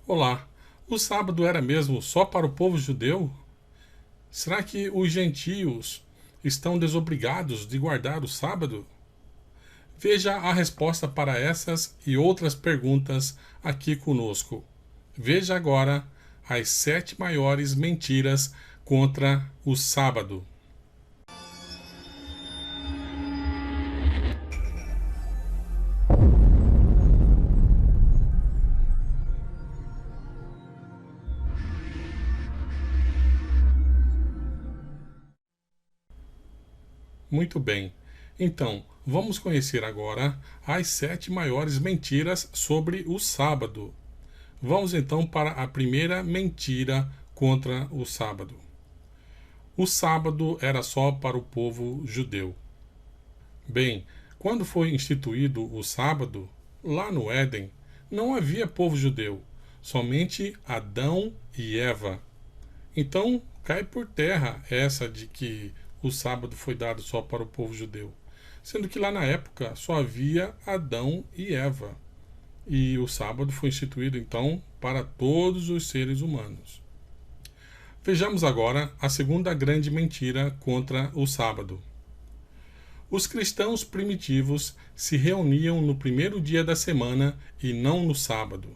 Olá, o sábado era mesmo só para o povo judeu? Será que os gentios estão desobrigados de guardar o sábado? Veja a resposta para essas e outras perguntas aqui conosco. Veja agora as 7 maiores mentiras contra o sábado. Muito bem. Então, vamos conhecer agora as 7 maiores mentiras sobre o sábado. Vamos então para a primeira mentira contra o sábado. O sábado era só para o povo judeu. Bem, quando foi instituído o sábado, lá no Éden, não havia povo judeu, somente Adão e Eva. Então, cai por terra essa de que o sábado foi dado só para o povo judeu, sendo que lá na época só havia Adão e Eva. E o sábado foi instituído então para todos os seres humanos. Vejamos agora a segunda grande mentira contra o sábado. Os cristãos primitivos se reuniam no primeiro dia da semana e não no sábado.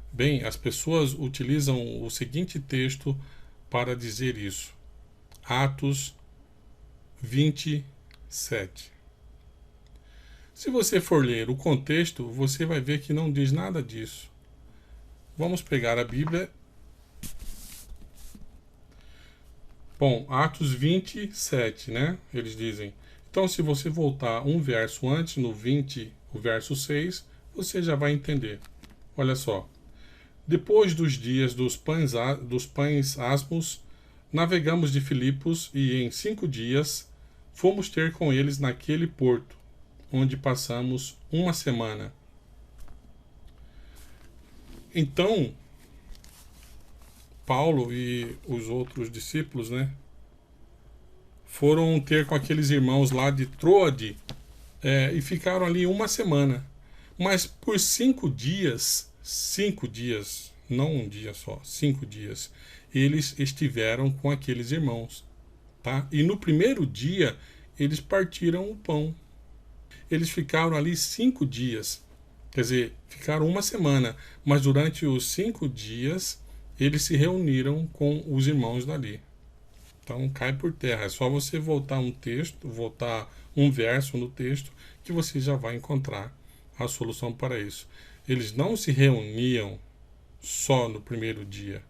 Bem, as pessoas utilizam o seguinte texto para dizer isso. Atos 27. Se você for ler o contexto, você vai ver que não diz nada disso. Vamos pegar a Bíblia. Bom, Atos 27, né? Eles dizem. Então, se você voltar um verso antes, no 20, o verso 6, você já vai entender. Olha só. Depois dos dias dos pães asmos, navegamos de Filipos e em 5 dias fomos ter com eles naquele porto, onde passamos uma semana. Então, Paulo e os outros discípulos, né, foram ter com aqueles irmãos lá de Troade e ficaram ali uma semana. Mas por 5 dias, não um dia só, 5 dias, eles estiveram com aqueles irmãos. Tá? E no primeiro dia, eles partiram o pão. Eles ficaram ali 5 dias. Quer dizer, ficaram uma semana. Mas durante os 5 dias, eles se reuniram com os irmãos dali. Então cai por terra. É só você voltar um verso no texto, que você já vai encontrar a solução para isso. Eles não se reuniam só no primeiro dia.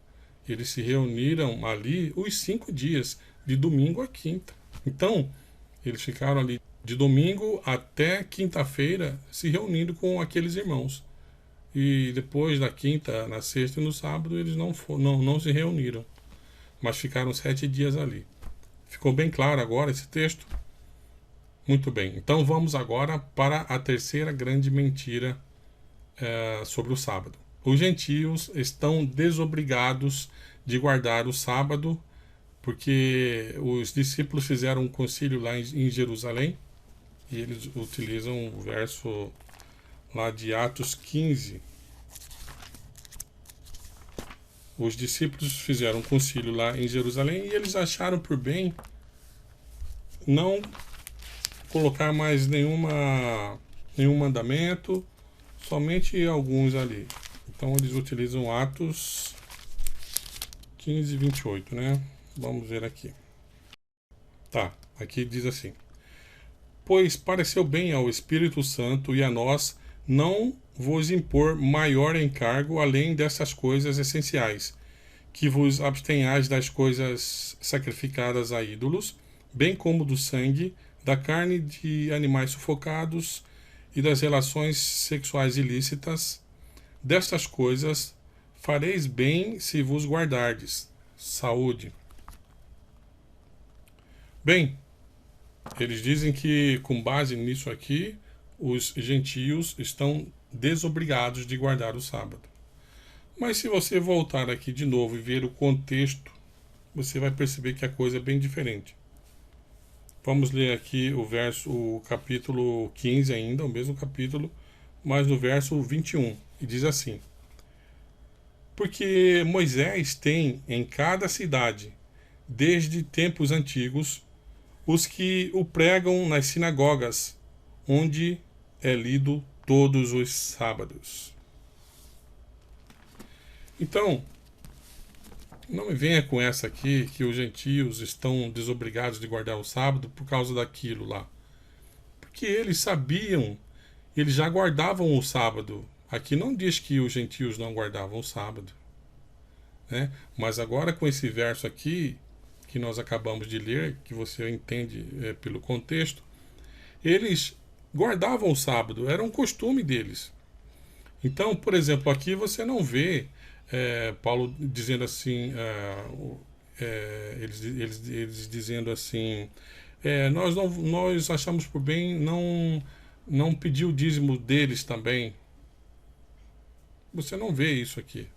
Eles se reuniram ali os 5 dias, de domingo a quinta. Então, eles ficaram ali de domingo até quinta-feira se reunindo com aqueles irmãos. E depois da quinta, na sexta e no sábado, eles não se reuniram, mas ficaram 7 dias ali. Ficou bem claro agora esse texto? Muito bem. Então vamos agora para a terceira grande mentira sobre o sábado. Os gentios estão desobrigados de guardar o sábado, porque os discípulos fizeram um concílio lá em Jerusalém, e eles utilizam o verso lá de Atos 15. Os discípulos fizeram um concílio lá em Jerusalém e eles acharam por bem não colocar mais nenhum mandamento, somente alguns ali. Então eles utilizam Atos 15, 28, né? Vamos ver aqui. Tá, aqui diz assim: pois pareceu bem ao Espírito Santo e a nós não vos impor maior encargo além dessas coisas essenciais, que vos abstenhais das coisas sacrificadas a ídolos, bem como do sangue, da carne de animais sufocados e das relações sexuais ilícitas. Destas coisas fareis bem se vos guardardes. Saúde. Bem, eles dizem que, com base nisso aqui, os gentios estão desobrigados de guardar o sábado. Mas se você voltar aqui de novo e ver o contexto, você vai perceber que a coisa é bem diferente. Vamos ler aqui o capítulo 15 ainda, o mesmo capítulo, mas no verso 21, e diz assim: Porque Moisés tem em cada cidade, desde tempos antigos, os que o pregam nas sinagogas, onde é lido todos os sábados. Então, não me venha com essa aqui, que os gentios estão desobrigados de guardar o sábado por causa daquilo lá. Porque eles sabiam, eles já guardavam o sábado. Aqui não diz que os gentios não guardavam o sábado, né? Mas agora com esse verso aqui, que nós acabamos de ler, que você entende pelo contexto, eles guardavam o sábado, era um costume deles. Então, por exemplo, aqui você não vê Paulo dizendo assim, eles dizendo assim, nós achamos por bem não pedir o dízimo deles também. Você não vê isso aqui,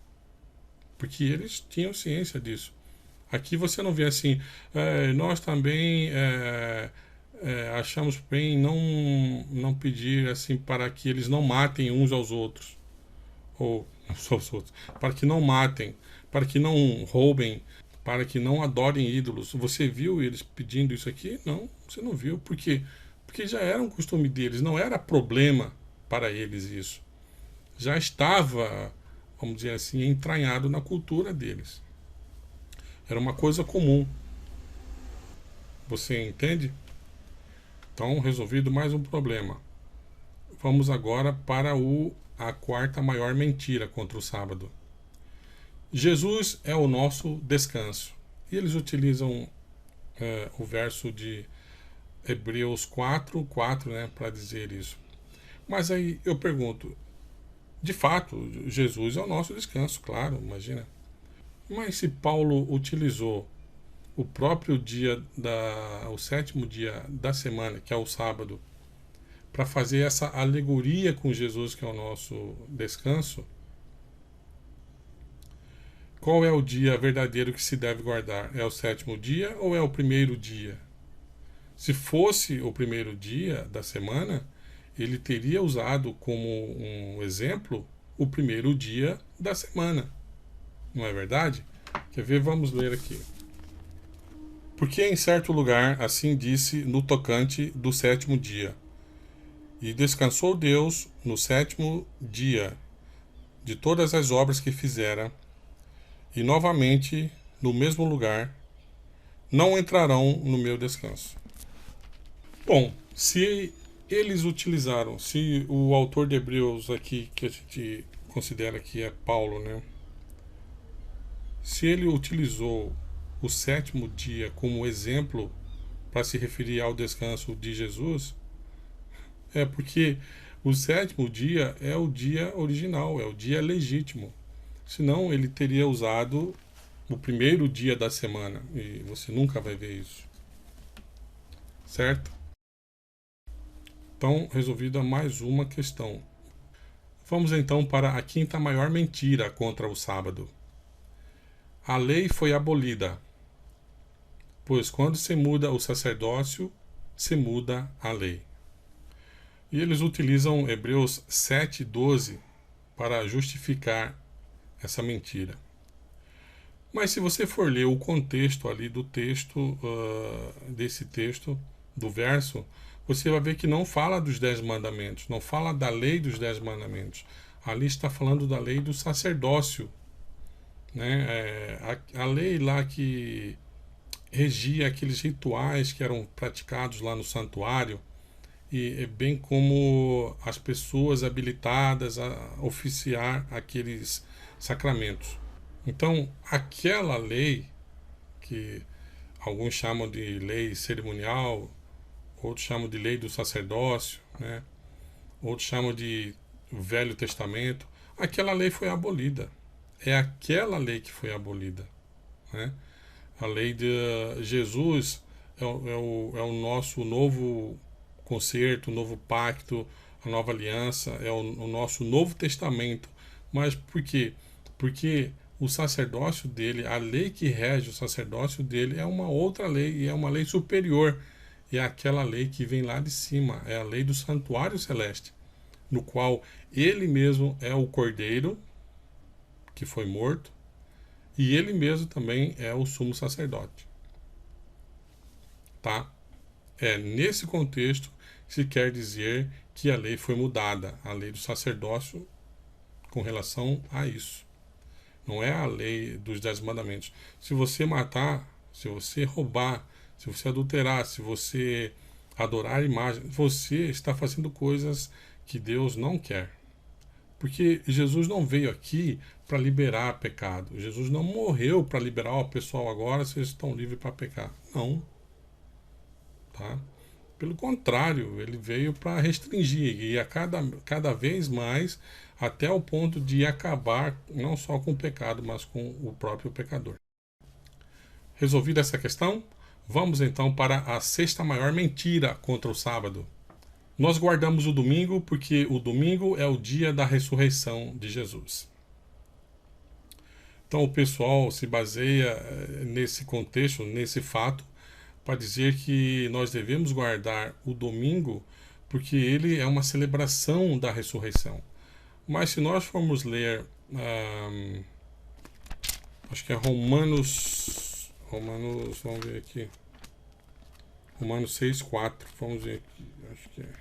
porque eles tinham ciência disso. Aqui você não vê assim, nós também achamos bem não pedir assim para que eles não matem uns aos outros, ou uns aos outros, para que não matem, para que não roubem, para que não adorem ídolos. Você viu eles pedindo isso aqui? Não, você não viu. Por quê? Porque já era um costume deles, não era problema para eles isso. Já estava, vamos dizer assim, entranhado na cultura deles. Era uma coisa comum. Você entende? Então, resolvido mais um problema. Vamos agora para a quarta maior mentira contra o sábado. Jesus é o nosso descanso. E eles utilizam o verso de Hebreus 4:4, né, para dizer isso. Mas aí eu pergunto, de fato, Jesus é o nosso descanso, claro, imagina. Mas se Paulo utilizou o próprio dia, o sétimo dia da semana, que é o sábado, para fazer essa alegoria com Jesus, que é o nosso descanso, qual é o dia verdadeiro que se deve guardar? É o sétimo dia ou é o primeiro dia? Se fosse o primeiro dia da semana, ele teria usado como um exemplo o primeiro dia da semana. Não é verdade? Quer ver? Vamos ler aqui. Porque em certo lugar assim disse no tocante do sétimo dia: E descansou Deus no sétimo dia de todas as obras que fizera, e novamente, no mesmo lugar, não entrarão no meu descanso. Bom, se eles utilizaram, se o autor de Hebreus aqui, que a gente considera que é Paulo, né? Se ele utilizou o sétimo dia como exemplo para se referir ao descanso de Jesus, é porque o sétimo dia é o dia original, é o dia legítimo. Senão ele teria usado o primeiro dia da semana, e você nunca vai ver isso. Certo? Então, resolvida mais uma questão. Vamos então para a quinta maior mentira contra o sábado. A lei foi abolida, pois quando se muda o sacerdócio, se muda a lei. E eles utilizam Hebreus 7:12 para justificar essa mentira. Mas se você for ler o contexto ali do texto, desse texto, do verso, você vai ver que não fala dos 10 mandamentos, não fala da lei dos 10 mandamentos. Ali está falando da lei do sacerdócio, né? A lei lá que regia aqueles rituais que eram praticados lá no santuário, e bem como as pessoas habilitadas a oficiar aqueles sacramentos. Então, aquela lei, que alguns chamam de lei cerimonial, outros chamam de lei do sacerdócio, né? Outros chamam de Velho Testamento, aquela lei foi abolida. É aquela lei que foi abolida, né? A lei de Jesus é o nosso novo concerto, o novo pacto, a nova aliança, é o nosso novo testamento. Mas por quê? Porque o sacerdócio dele, a lei que rege o sacerdócio dele é uma outra lei, e é uma lei superior. É aquela lei que vem lá de cima, é a lei do santuário celeste, no qual ele mesmo é o cordeiro que foi morto, e ele mesmo também é o sumo sacerdote. Tá? É nesse contexto que se quer dizer que a lei foi mudada, a lei do sacerdócio com relação a isso. Não é a lei dos 10 mandamentos. Se você matar, se você roubar, se você adulterar, se você adorar a imagem, você está fazendo coisas que Deus não quer. Porque Jesus não veio aqui para liberar pecado. Jesus não morreu para liberar o pessoal agora, vocês estão livres para pecar. Não. Tá? Pelo contrário, ele veio para restringir e a cada vez mais até o ponto de acabar não só com o pecado, mas com o próprio pecador. Resolvida essa questão, vamos então para a sexta maior mentira contra o sábado. Nós guardamos o domingo porque o domingo é o dia da ressurreição de Jesus. Então o pessoal se baseia nesse contexto, nesse fato, para dizer que nós devemos guardar o domingo porque ele é uma celebração da ressurreição. Mas se nós formos ler, acho que é Romanos, vamos ver aqui, Romanos 6,4, vamos ver aqui, acho que é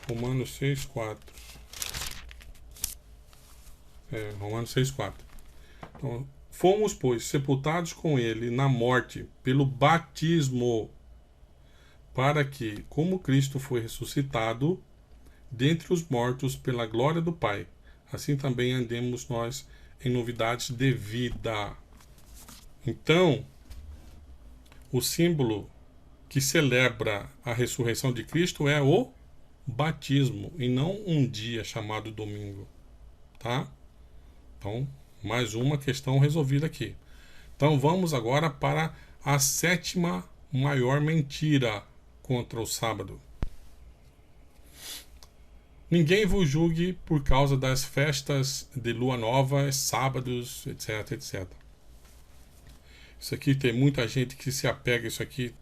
Romanos 6,4, Romanos 6,4. Então, fomos, pois, sepultados com ele na morte pelo batismo, para que, como Cristo foi ressuscitado dentre os mortos pela glória do Pai, assim também andemos nós em novidades de vida. Então, o símbolo que celebra a ressurreição de Cristo é o batismo, e não um dia chamado domingo. Tá? Então, mais uma questão resolvida aqui. Então vamos agora para a sétima maior mentira contra o sábado. Ninguém vos julgue por causa das festas de lua nova, sábados, etc, etc. Isso aqui tem muita gente que se apega a isso aqui.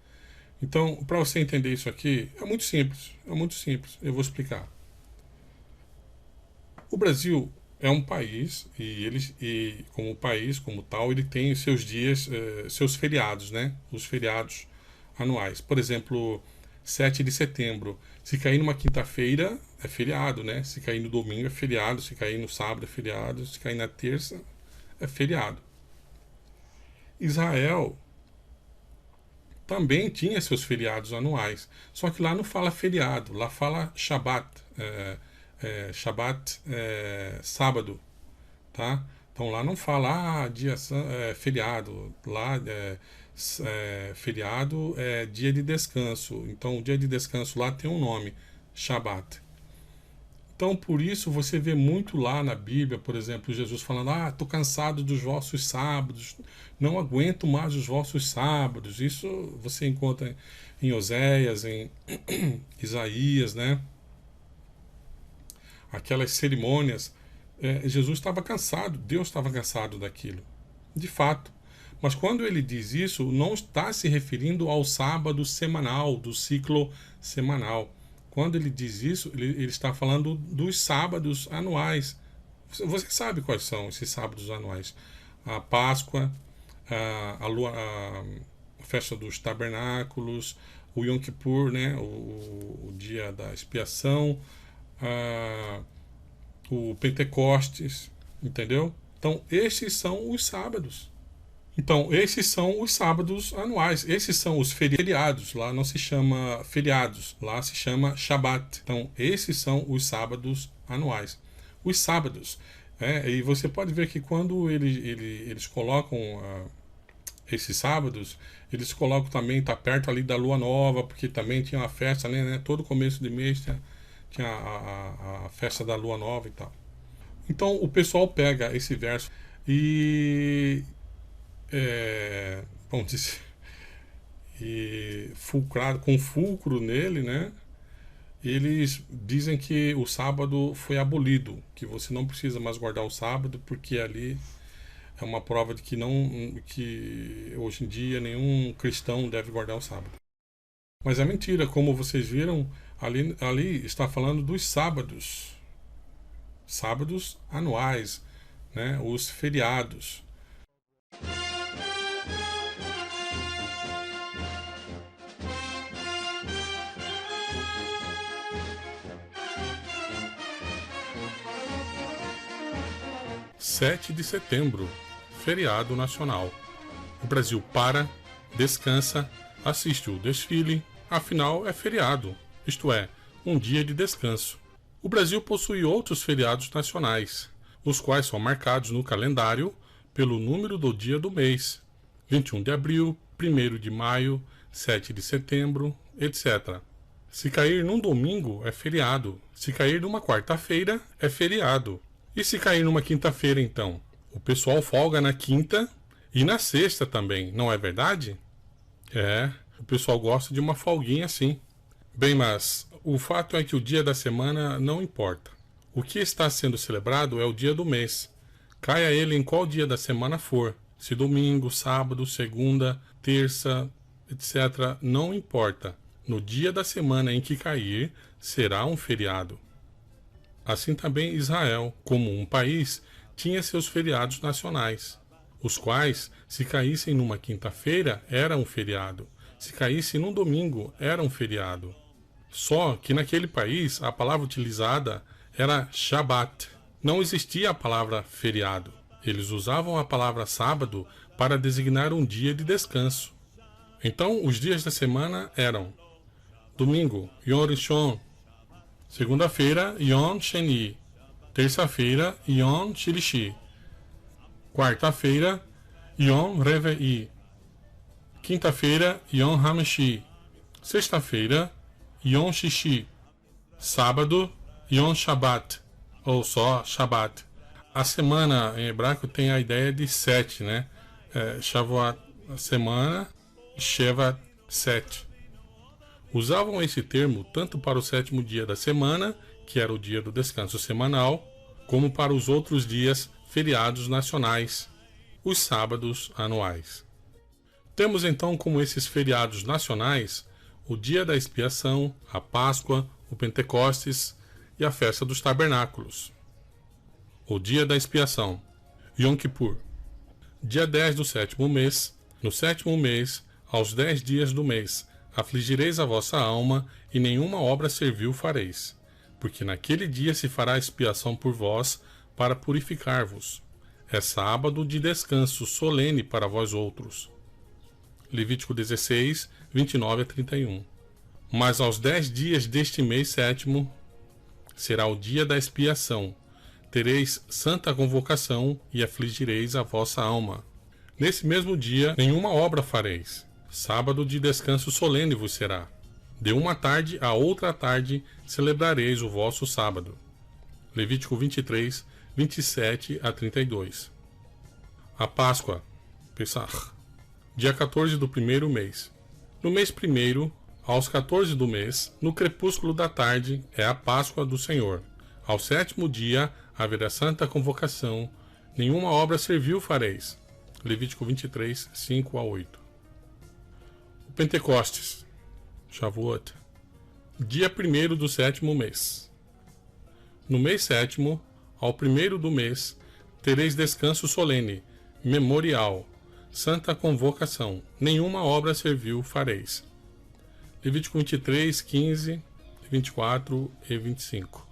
Então, para você entender isso aqui, é muito simples. É muito simples. Eu vou explicar. O Brasil é um país e como país, como tal, ele tem seus dias, seus feriados, né? Os feriados anuais. Por exemplo, 7 de setembro. Se cair numa quinta-feira, é feriado, né? Se cair no domingo, é feriado. Se cair no sábado, é feriado. Se cair na terça, é feriado. Israel também tinha seus feriados anuais. Só que lá não fala feriado, lá fala Shabat. Shabat sábado, tá? Então lá não fala dia feriado, lá feriado é dia de descanso. Então o dia de descanso lá tem um nome, Shabat. Então por isso você vê muito lá na Bíblia, por exemplo, Jesus falando: estou cansado dos vossos sábados, não aguento mais os vossos sábados. Isso você encontra em Oséias, em Isaías, né? Aquelas cerimônias, Jesus estava cansado, Deus estava cansado daquilo, de fato. Mas quando ele diz isso, não está se referindo ao sábado semanal, do ciclo semanal. Quando ele diz isso, ele está falando dos sábados anuais. Você sabe quais são esses sábados anuais? A Páscoa, a festa dos tabernáculos, o Yom Kippur, né? o dia da expiação, o Pentecostes, entendeu? Então, esses são os sábados. Então, esses são os sábados anuais. Esses são os feriados. Lá não se chama feriados, lá se chama Shabat. Então, esses são os sábados anuais. Os sábados. E você pode ver que quando eles colocam esses sábados, eles colocam também, está perto ali da lua nova, porque também tinha uma festa, né? Todo começo de mês tinha a festa da lua nova e tal. Então o pessoal pega esse verso e vamos dizer, e com fulcro nele, né? Eles dizem que o sábado foi abolido, que você não precisa mais guardar o sábado, porque ali é uma prova de que hoje em dia nenhum cristão deve guardar o sábado. Mas é mentira, como vocês viram, ali está falando dos sábados. sábados anuais, né? Os feriados. (7 de setembro), feriado nacional. O Brasil para, descansa, assiste o desfile, afinal é feriado, isto é, um dia de descanso. O Brasil possui outros feriados nacionais, os quais são marcados no calendário pelo número do dia do mês: 21 de abril, 1º de maio, 7 de setembro, etc. Se cair num domingo, é feriado. Se cair numa quarta-feira, é feriado. E se cair numa quinta-feira, então? O pessoal folga na quinta e na sexta também, não é verdade? É, o pessoal gosta de uma folguinha assim. Bem, mas o fato é que o dia da semana não importa. O que está sendo celebrado é o dia do mês. Caia ele em qual dia da semana for. Se domingo, sábado, segunda, terça, etc., não importa. No dia da semana em que cair, será um feriado. Assim também Israel, como um país, tinha seus feriados nacionais, os quais, se caíssem numa quinta-feira, era um feriado. Se caísse num domingo, era um feriado. Só que naquele país a palavra utilizada era Shabat. Não existia a palavra feriado. Eles usavam a palavra sábado para designar um dia de descanso. Então, os dias da semana eram: domingo, Yom Rishon; segunda-feira, Yom Sheni; terça-feira, Yom Shilishi; quarta-feira, Yom Reve'i; quinta-feira, Yom Hamishi; sexta-feira, Yom Shishi; sábado, Yom Shabbat, ou só Shabbat. A semana em hebraico tem a ideia de 7, né? Shavuot, semana, Shevat, 7. Usavam esse termo tanto para o 7º dia da semana, que era o dia do descanso semanal, como para os outros dias feriados nacionais, os sábados anuais. Temos então como esses feriados nacionais o dia da expiação, a Páscoa, o Pentecostes e a festa dos tabernáculos. O dia da expiação, Yom Kippur. Dia 10 do 7º mês, no 7º mês, aos 10 dias do mês, afligireis a vossa alma, e nenhuma obra servil fareis, porque naquele dia se fará expiação por vós, para purificar-vos. É sábado de descanso solene para vós outros. Levítico 16, 29 a 31. Mas aos 10 dias deste mês 7º, será o dia da expiação. Tereis santa convocação, e afligireis a vossa alma. Nesse mesmo dia, nenhuma obra fareis. Sábado de descanso solene vos será. De uma tarde a outra tarde celebrareis o vosso sábado. Levítico 23, 27 a 32. A Páscoa, Pesach, dia 14 do 1º mês. No mês 1º, aos 14 do mês, no crepúsculo da tarde, é a Páscoa do Senhor. Ao 7º dia haverá santa convocação, nenhuma obra servil fareis. Levítico 23, 5 a 8. O Pentecostes, Shavuot, dia 1º do 7º mês. No mês 7º, ao 1º do mês, tereis descanso solene, memorial, santa convocação, nenhuma obra servil fareis. Levítico 23, 15, 24 e 25.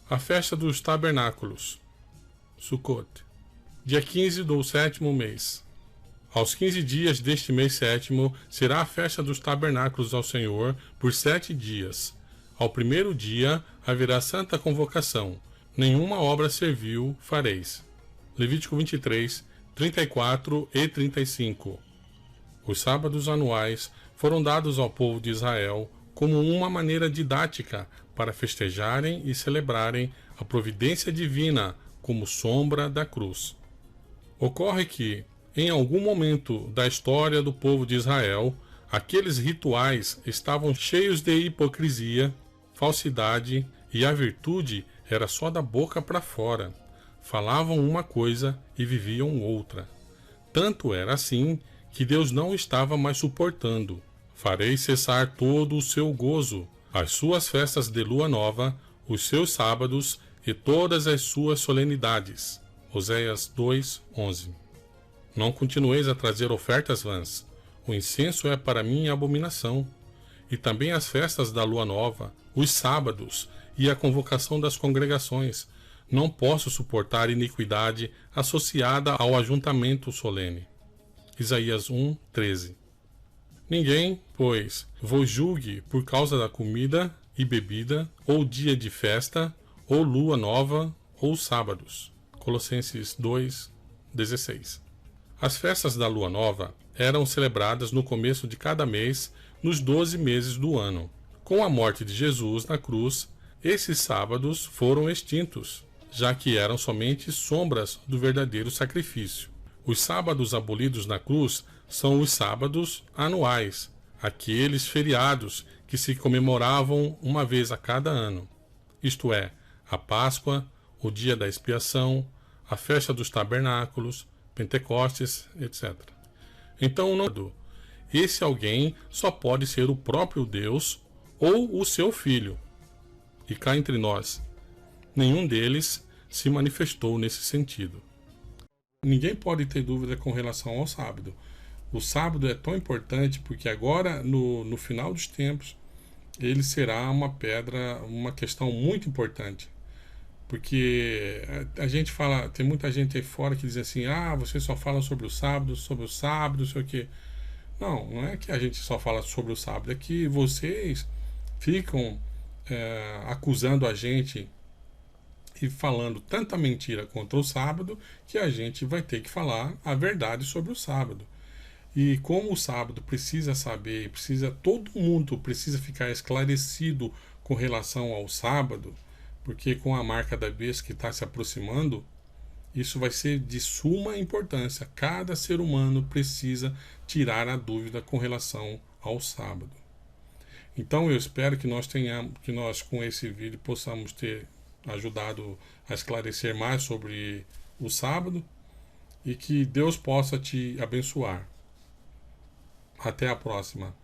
A festa dos tabernáculos, Sukkot, dia 15 do 7º mês. Aos 15 dias deste mês 7º será a festa dos tabernáculos ao Senhor por 7 dias. Ao 1º dia haverá santa convocação, nenhuma obra servil fareis. Levítico 23, 34 e 35. Os sábados anuais foram dados ao povo de Israel como uma maneira didática para festejarem e celebrarem a providência divina como sombra da cruz. Ocorre que, em algum momento da história do povo de Israel, aqueles rituais estavam cheios de hipocrisia, falsidade, e a virtude era só da boca para fora. Falavam uma coisa e viviam outra. Tanto era assim que Deus não estava mais suportando. Farei cessar todo o seu gozo, as suas festas de lua nova, os seus sábados e todas as suas solenidades. Oséias 2:11. Não continueis a trazer ofertas vãs. O incenso é para mim abominação. E também as festas da lua nova, os sábados e a convocação das congregações. Não posso suportar iniquidade associada ao ajuntamento solene. Isaías 1:13. Ninguém, pois, vos julgue por causa da comida e bebida, ou dia de festa, ou lua nova, ou sábados. Colossenses 2:16. As festas da lua nova eram celebradas no começo de cada mês, nos 12 meses do ano. Com a morte de Jesus na cruz, esses sábados foram extintos, já que eram somente sombras do verdadeiro sacrifício. Os sábados abolidos na cruz são os sábados anuais, aqueles feriados que se comemoravam uma vez a cada ano, isto é, a Páscoa, o dia da expiação, a festa dos tabernáculos, Pentecostes, etc. Então, esse alguém só pode ser o próprio Deus ou o seu filho. E cá entre nós, nenhum deles se manifestou nesse sentido. Ninguém pode ter dúvida com relação ao sábado. O sábado é tão importante porque agora, no final dos tempos, ele será uma pedra, uma questão muito importante. Porque a gente fala, tem muita gente aí fora que diz assim, vocês só falam sobre o sábado, não sei o quê. Não é que a gente só fala sobre o sábado, é que vocês ficam acusando a gente e falando tanta mentira contra o sábado que a gente vai ter que falar a verdade sobre o sábado. E como o sábado precisa saber, todo mundo precisa ficar esclarecido com relação ao sábado, porque com a marca da besta que está se aproximando, isso vai ser de suma importância. Cada ser humano precisa tirar a dúvida com relação ao sábado. Então eu espero que nós com esse vídeo possamos ter ajudado a esclarecer mais sobre o sábado e que Deus possa te abençoar. Até a próxima.